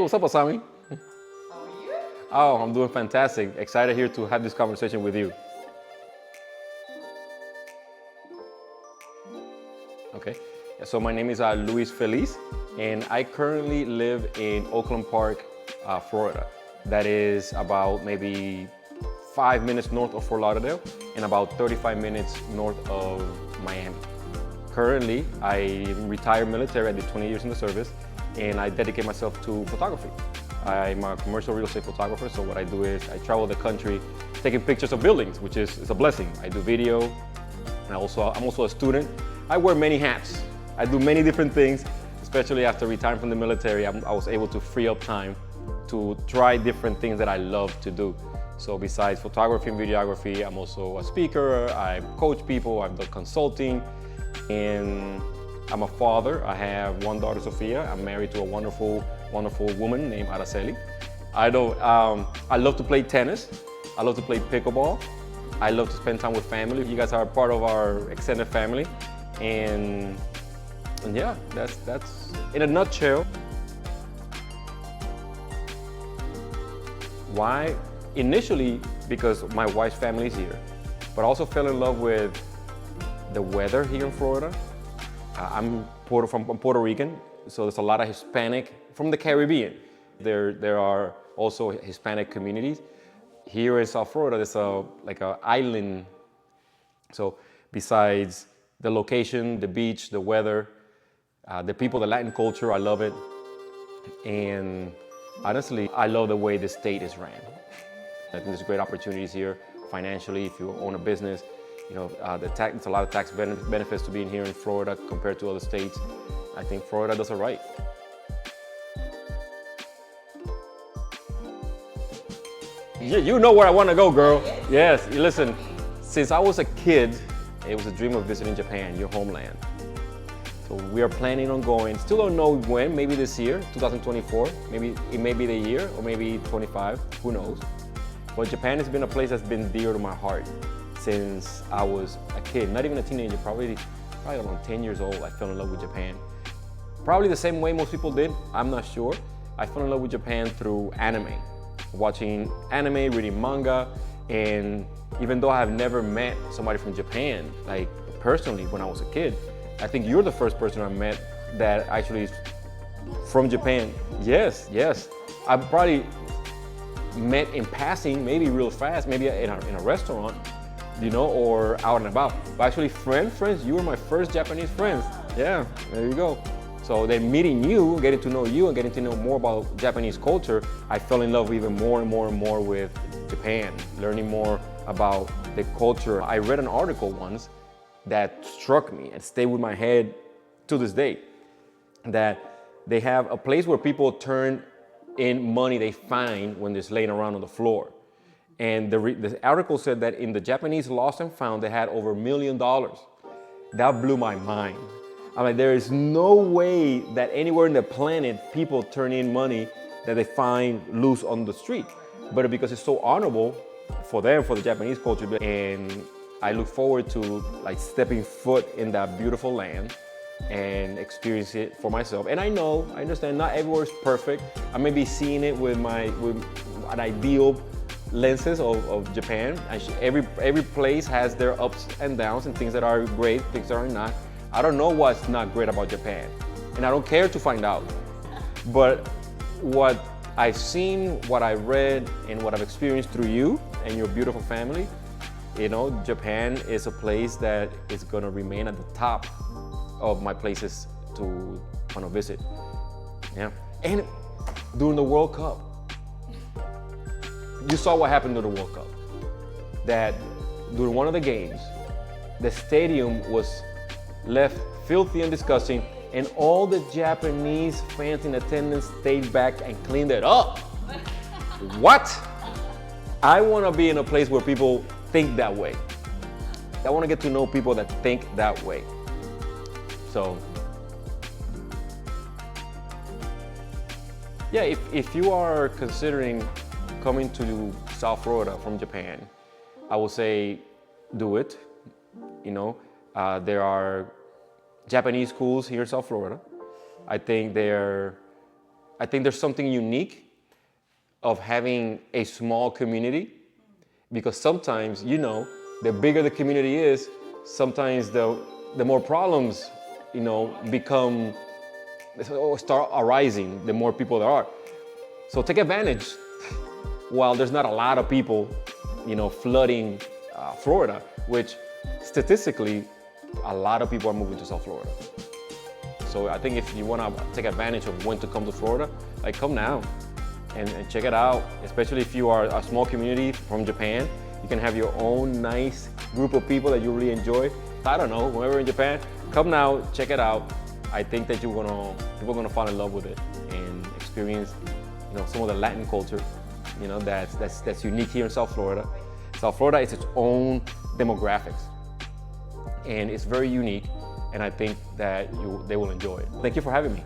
What's up, Asami? How are you? Oh, I'm doing fantastic. Excited here to have this conversation with you. Okay, so my name is Luis Feliz, and I currently live in Oakland Park, Florida. That is about maybe 5 minutes north of Fort Lauderdale and about 35 minutes north of Miami. Currently, I'm retired military. I did 20 years in the service, and I dedicate myself to photography. I'm a commercial real estate photographer, so what I do is I travel the country taking pictures of buildings, which is a blessing. I do video, and I'm also a student. I wear many hats. I do many different things, especially after retiring from the military. I was able to free up time to try different things that I love to do. So besides photography and videography, I'm also a speaker. I coach people, I've done consulting, and I'm a father. I have one daughter, Sophia. I'm married to a wonderful, wonderful woman named Araceli. I love to play tennis. I love to play pickleball. I love to spend time with family. You guys are part of our extended family. And yeah, that's in a nutshell. Why? Initially, because my wife's family is here, but I also fell in love with the weather here in Florida. I'm Puerto Rican, so there's a lot of Hispanic from the Caribbean. There are also Hispanic communities. Here in South Florida, there's like an island. So besides the location, the beach, the weather, the people, the Latin culture, I love it. And honestly, I love the way the state is ran. I think there's great opportunities here financially if you own a business. You know, there's a lot of tax benefits to being here in Florida compared to other states. I think Florida does it right. Yeah, you know where I want to go, girl. Yes, listen, since I was a kid, it was a dream of visiting Japan, your homeland. So we are planning on going, still don't know when, maybe this year, 2024, maybe it may be the year, or maybe 25, who knows. But Japan has been a place that's been dear to my heart since I was a kid, not even a teenager, probably around 10 years old, I fell in love with Japan. Probably the same way most people did, I'm not sure. I fell in love with Japan through anime, watching anime, reading manga, and even though I have never met somebody from Japan, like personally when I was a kid, I think you're the first person I met that actually is from Japan. Yes, yes. I probably met in passing, maybe real fast, maybe in a restaurant, you know, or out and about. But actually friends, you were my first Japanese friends. Yeah, there you go. So then meeting you, getting to know you and getting to know more about Japanese culture, I fell in love even more and more and more with Japan, learning more about the culture. I read an article once that struck me and stayed with my head to this day, that they have a place where people turn in money they find when it's laying around on the floor. And the article said that in the Japanese lost and found, they had over $1 million. That blew my mind. I'm like, there is no way that anywhere in the planet people turn in money that they find loose on the street. But because it's so honorable for them, for the Japanese culture, and I look forward to like stepping foot in that beautiful land and experience it for myself. And I understand not everywhere is perfect. I may be seeing it with an ideal lenses of Japan. Every place has their ups and downs and things that are great, things that are not. I don't know what's not great about Japan, and I don't care to find out. But what I've seen, what I read, and what I've experienced through you and your beautiful family, you know, Japan is a place that is gonna remain at the top of my places to want to visit. Yeah, and during the World Cup, you saw what happened during the World Cup. That during one of the games, the stadium was left filthy and disgusting, and all the Japanese fans in attendance stayed back and cleaned it up. What? I want to be in a place where people think that way. I want to get to know people that think that way. So, yeah, if you are considering coming to South Florida from Japan, I would say do it. You know, there are Japanese schools here in South Florida. I think they're I think there's something unique of having a small community, because sometimes, you know, the bigger the community is, sometimes the more problems, you know, become or start arising, the more people there are. So take advantage while there's not a lot of people, you know, flooding Florida, which statistically, a lot of people are moving to South Florida. So I think if you want to take advantage of when to come to Florida, like come now and check it out, especially if you are a small community from Japan. You can have your own nice group of people that you really enjoy. I don't know, whenever in Japan, come now, check it out. I think that people are gonna fall in love with it and experience, you know, some of the Latin culture, you know, that's unique here in South Florida. South Florida is its own demographics, and it's very unique, and I think that they will enjoy it. Thank you for having me.